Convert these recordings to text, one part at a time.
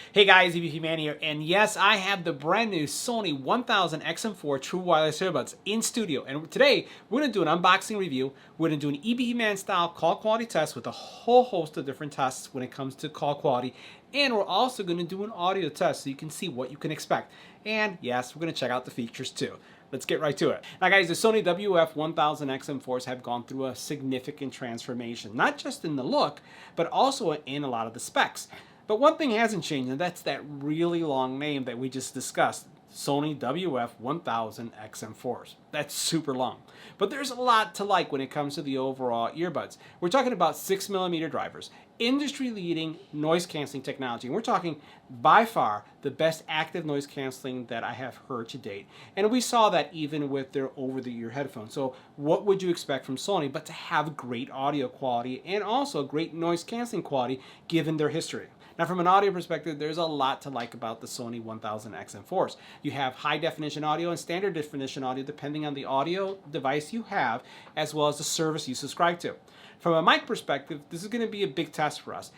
Hey guys, EBPMAN here, and yes, I have the brand new Sony 1000 XM4 True Wireless Earbuds in studio, and today we're going to do an unboxing review. We're going to do an EBPMAN style call quality test with a whole host of different tests when it comes to call quality, and we're also going to do an audio test so you can see what you can expect. And yes, we're going to check out the features too. Let's get right to it. Now guys, the Sony WF-1000 XM4s have gone through a significant transformation, not just in the look, but also in a lot of the specs. But one thing hasn't changed, and that's that really long name that we just discussed, Sony WF-1000 XM4s. That's super long. But there's a lot to like when it comes to the overall earbuds. We're talking about 6mm drivers, industry-leading noise-canceling technology. And we're talking, by far, the best active noise canceling that I have heard to date. And we saw that even with their over-the-ear headphones. So what would you expect from Sony but to have great audio quality and also great noise-canceling quality given their history? Now, from an audio perspective, there's a lot to like about the Sony 1000 XM4s. You have high-definition audio and standard definition audio depending on the audio device you have, as well as the service you subscribe to. From a mic perspective, this is going to be a big test for us.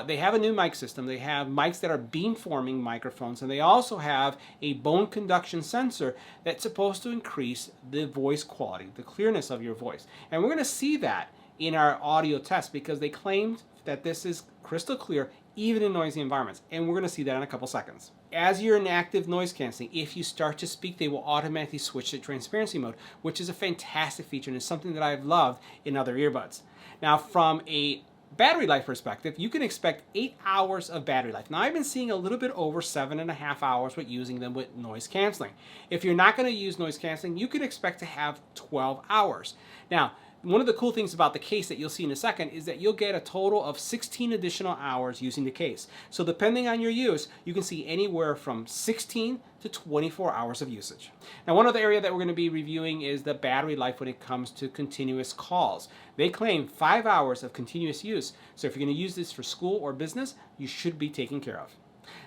They have a new mic system. They have mics that are beamforming microphones, and they also have a bone conduction sensor that's supposed to increase the voice quality, the clearness of your voice. And we're going to see that in our audio test because they claimed that this is crystal clear even in noisy environments, and we're going to see that in a couple seconds. As you're in active noise canceling, if you start to speak, they will automatically switch to transparency mode, which is a fantastic feature and is something that I've loved in other earbuds. Now, from a battery life perspective, you can expect 8 hours of battery life. Now, I've been seeing a little bit over 7.5 hours with using them with noise canceling. If you're not going to use noise canceling, you can expect to have 12 hours. Now, one of the cool things about the case that you'll see in a second is that you'll get a total of 16 additional hours using the case. So depending on your use, you can see anywhere from 16 to 24 hours of usage. Now, one other area that we're going to be reviewing is the battery life when it comes to continuous calls. They claim 5 hours of continuous use. So if you're going to use this for school or business, you should be taken care of.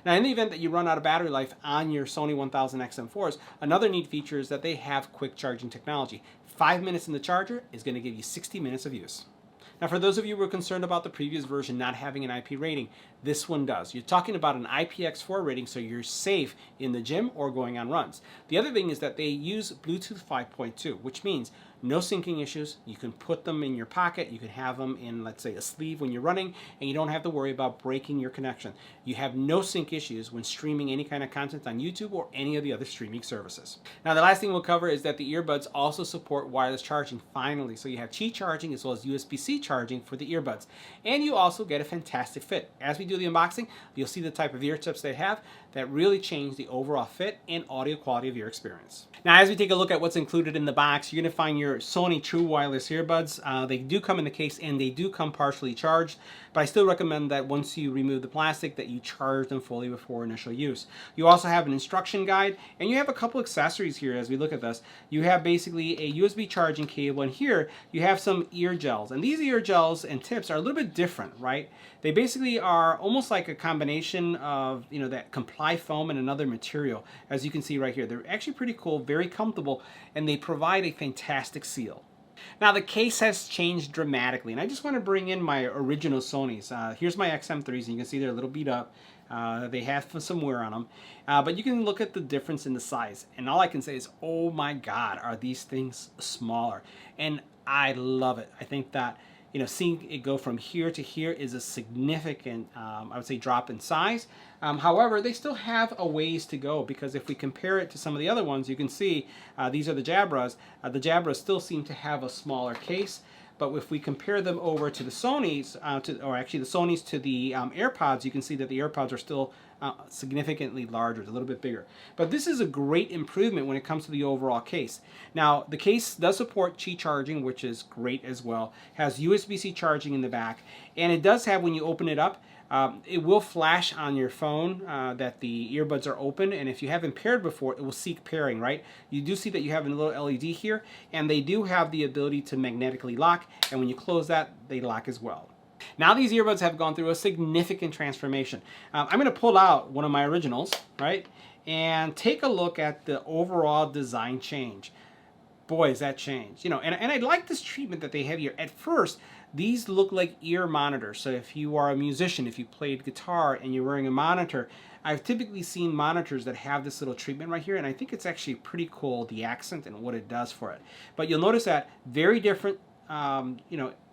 Now, in the event that you run out of battery life on your Sony 1000 XM4s, another neat feature is that they have quick charging technology. 5 minutes in the charger is going to give you 60 minutes of use. Now, for those of you who were concerned about the previous version not having an IP rating, this one does. You're talking about an IPX4 rating, so you're safe in the gym or going on runs. The other thing is that they use Bluetooth 5.2, which means no syncing issues. You can put them in your pocket. You can have them in, let's say, a sleeve when you're running, and you don't have to worry about breaking your connection. You have no sync issues when streaming any kind of content on YouTube or any of the other streaming services. Now, the last thing we'll cover is that the earbuds also support wireless charging, finally. So you have Qi charging as well as USB-C charging for the earbuds. And you also get a fantastic fit. As we do the unboxing, you'll see the type of ear tips they have that really change the overall fit and audio quality of your experience. Now, as we take a look at what's included in the box, you're going to find your Sony True Wireless Earbuds. They do come in the case and they do come partially charged, but I still recommend that once you remove the plastic that you charge them fully before initial use. You also have an instruction guide, and you have a couple accessories here as we look at this. You have basically a USB charging cable, and here you have some ear gels. And these ear gels and tips are a little bit different, right? They basically are almost like a combination of, that Comply foam and another material. As you can see right here, they're actually pretty cool, very comfortable, and they provide a fantastic seal. Now, the case has changed dramatically, and I just want to bring in my original Sonys. Here's my XM3s, and you can see they're a little beat up. They have some wear on them, but you can look at the difference in the size, and all I can say is, oh my God, are these things smaller? And I love it. I think that seeing it go from here to here is a significant, I would say, drop in size. However, they still have a ways to go because if we compare it to some of the other ones, you can see these are the Jabras. The Jabras still seem to have a smaller case. But if we compare them over to the Sonys, or actually the Sonys to the AirPods, you can see that the AirPods are still significantly larger, a little bit bigger. But this is a great improvement when it comes to the overall case. Now, the case does support Qi charging, which is great as well. Has USB-C charging in the back, and it does have, when you open it up, it will flash on your phone that the earbuds are open, and if you haven't paired before, it will seek pairing, right? You do see that you have a little LED here, and they do have the ability to magnetically lock, and when you close that, they lock as well. Now these earbuds have gone through a significant transformation. I'm going to pull out one of my originals, right, and take a look at the overall design change. Boy, has that changed. And I like this treatment that they have here. At first, These look like ear monitors. So if you are a musician, if you played guitar and you're wearing a monitor, I've typically seen monitors that have this little treatment right here, and I think it's actually pretty cool, the accent and what it does for it. But you'll notice that very different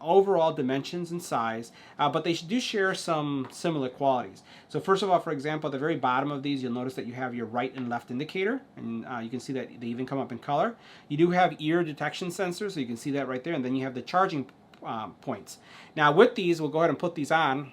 overall dimensions and size, but they do share some similar qualities. So first of all, for example, at the very bottom of these, you'll notice that you have your right and left indicator, and you can see that they even come up in color. You do have ear detection sensors, so you can see that right there, and then you have the charging points. Now with these, we'll go ahead and put these on,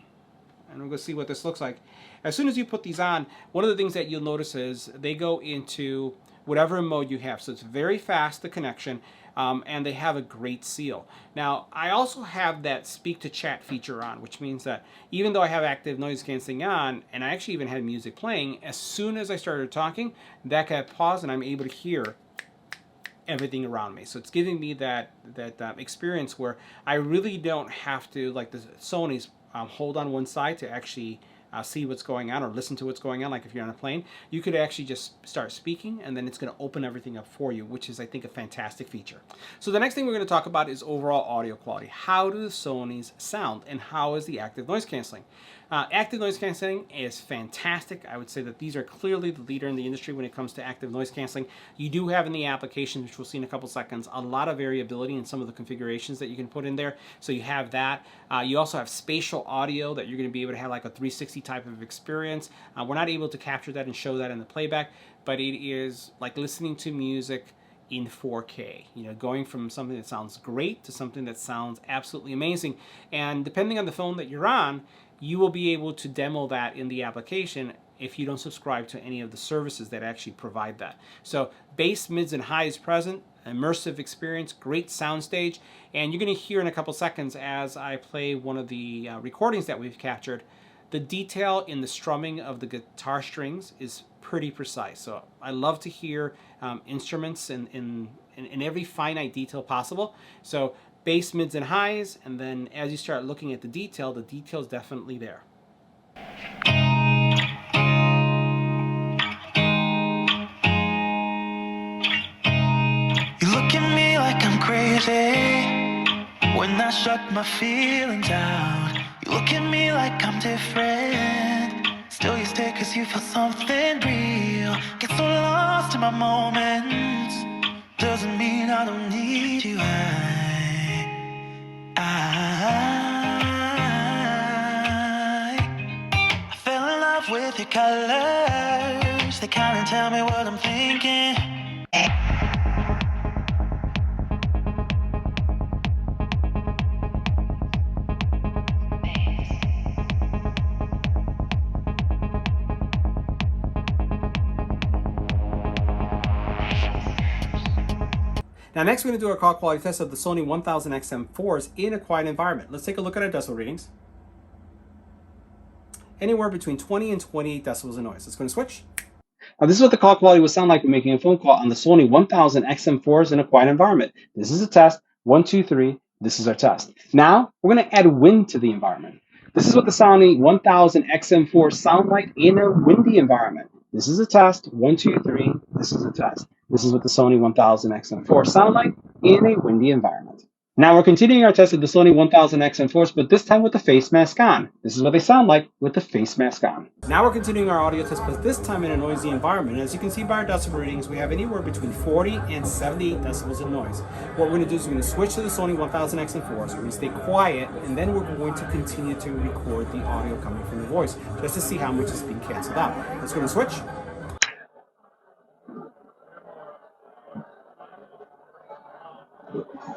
and we're going to see what this looks like. As soon as you put these on, one of the things that you'll notice is they go into whatever mode you have. So it's very fast, the connection, and they have a great seal. Now, I also have that speak to chat feature on, which means that even though I have active noise canceling on, and I actually even had music playing, as soon as I started talking, that got paused and I'm able to hear everything around me. So it's giving me that experience where I really don't have to, like the Sony's, hold on one side to actually see what's going on or listen to what's going on. Like if you're on a plane, you could actually just start speaking and then it's going to open everything up for you, which is, I think, a fantastic feature. So the next thing we're going to talk about is overall audio quality. How do the Sonys sound and how is the active noise canceling? Active noise canceling is fantastic. I would say that these are clearly the leader in the industry when it comes to active noise canceling. You do have in the application, which we'll see in a couple seconds, a lot of variability in some of the configurations that you can put in there. So you have that. You also have spatial audio that you're going to be able to have like a 360 type of experience. We're not able to capture that and show that in the playback, but it is like listening to music in 4K, going from something that sounds great to something that sounds absolutely amazing. And depending on the phone that you're on, you will be able to demo that in the application if you don't subscribe to any of the services that actually provide that. So bass, mids, and highs present, immersive experience, great soundstage, and you're going to hear in a couple seconds as I play one of the recordings that we've captured. The detail in the strumming of the guitar strings is pretty precise. So I love to hear instruments in every finite detail possible. So bass, mids, and highs, and then as you start looking at the detail is definitely there. You look at me like I'm crazy when I shut my feelings out. You look at me like I'm different, still you stay cause you feel something real. Get so lost in my moments, doesn't mean I don't need you. I fell in love with your colors, they kinda tell me what I'm thinking. Now next we're going to do our call quality test of the Sony 1000XM4s in a quiet environment. Let's take a look at our decibel readings. Anywhere between 20 and 28 decibels of noise. Let's go and switch. Now this is what the call quality would sound like when making a phone call on the Sony 1000XM4s in a quiet environment. This is a test. 1, 2, 3. This is our test. Now we're going to add wind to the environment. This is what the Sony 1000XM4s sound like in a windy environment. This is a test. 1, 2, 3. This is a test. This is what the Sony 1000XM4s sound like in a windy environment. Now we're continuing our test of the Sony 1000XM4s, but this time with the face mask on. This is what they sound like with the face mask on. Now we're continuing our audio test, but this time in a noisy environment. As you can see by our decibel readings, we have anywhere between 40 and 78 decibels of noise. What we're going to do is we're going to switch to the Sony 1000XM4s. We're going to stay quiet, and then we're going to continue to record the audio coming from the voice, just to see how much is being canceled out. Let's go and switch.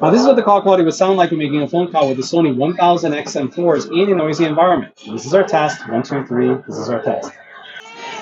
Now this is what the call quality would sound like when making a phone call with the Sony 1000XM4s in a noisy environment. This is our test. 1, 2, 3. This is our test.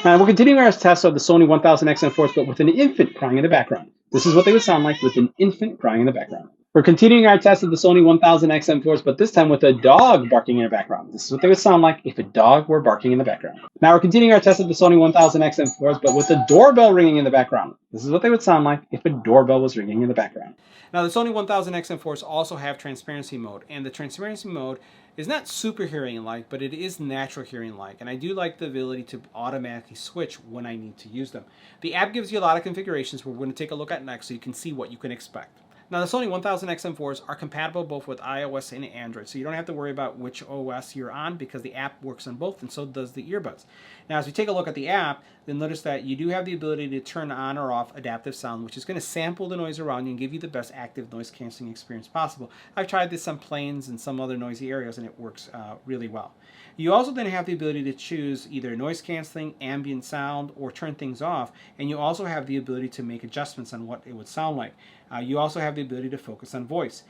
Now we're continuing our test of the Sony 1000XM4s, but with an infant crying in the background. This is what they would sound like with an infant crying in the background. We're continuing our test of the Sony 1000XM4s, but this time with a dog barking in the background. This is what they would sound like if a dog were barking in the background. Now we're continuing our test of the Sony 1000XM4s, but with a doorbell ringing in the background. This is what they would sound like if a doorbell was ringing in the background. Now the Sony 1000XM4s also have transparency mode, and the transparency mode is not super hearing-like, but it is natural hearing-like, and I do like the ability to automatically switch when I need to use them. The app gives you a lot of configurations we're going to take a look at next so you can see what you can expect. Now the Sony 1000 XM4s are compatible both with iOS and Android, so you don't have to worry about which OS you're on because the app works on both, and so does the earbuds. Now as we take a look at the app, then notice that you do have the ability to turn on or off adaptive sound, which is going to sample the noise around you and give you the best active noise canceling experience possible. I've tried this on planes and some other noisy areas, and it works really well. You also then have the ability to choose either noise canceling, ambient sound, or turn things off, and you also have the ability to make adjustments on what it would sound like. You also have the ability to focus on voice.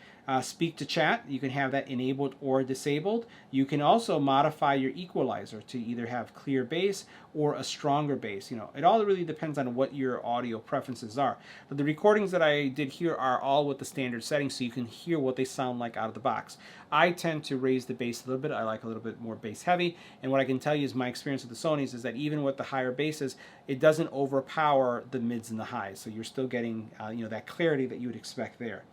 Speak to chat, you can have that enabled or disabled. You can also modify your equalizer to either have clear bass or a stronger bass. It all really depends on what your audio preferences are. But the recordings that I did here are all with the standard settings, so you can hear what they sound like out of the box. I tend to raise the bass a little bit. I like a little bit more bass heavy, and what I can tell you is my experience with the Sonys is that even with the higher basses, it doesn't overpower the mids and the highs, so you're still getting that clarity that you would expect there.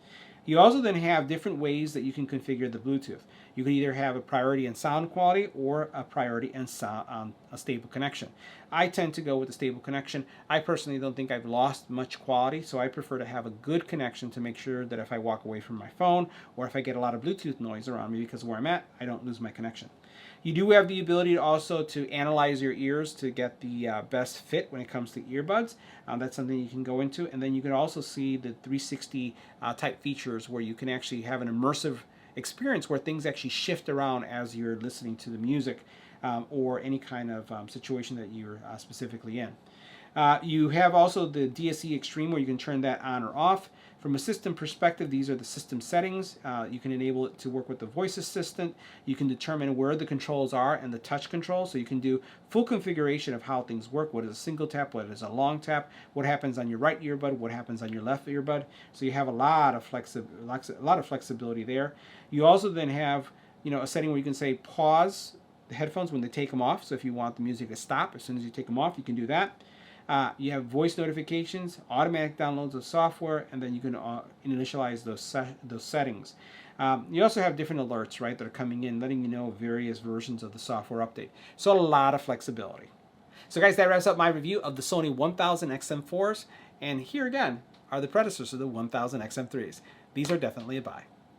You also then have different ways that you can configure the Bluetooth. You can either have a priority in sound quality or a priority in a stable connection. I tend to go with the stable connection. I personally don't think I've lost much quality, so I prefer to have a good connection to make sure that if I walk away from my phone or if I get a lot of Bluetooth noise around me because of where I'm at, I don't lose my connection. You do have the ability also to analyze your ears to get the best fit when it comes to earbuds. That's something you can go into. And then you can also see the 360 type features where you can actually have an immersive experience where things actually shift around as you're listening to the music or any kind of situation that you're specifically in. You have also the DSE Extreme where you can turn that on or off. From a system perspective, these are the system settings. You can enable it to work with the voice assistant. You can determine where the controls are and the touch control, so you can do full configuration of how things work. What is a single tap, what is a long tap, what happens on your right earbud, what happens on your left earbud. So you have a lot of flexibility there. You also then have a setting where you can say pause the headphones when they take them off. So if you want the music to stop as soon as you take them off, you can do that. You have voice notifications, automatic downloads of software, and then you can initialize those settings. You also have different alerts, right, that are coming in, letting you know various versions of the software update. So a lot of flexibility. So guys, that wraps up my review of the Sony 1000 XM4s. And here again are the predecessors of the 1000 XM3s. These are definitely a buy.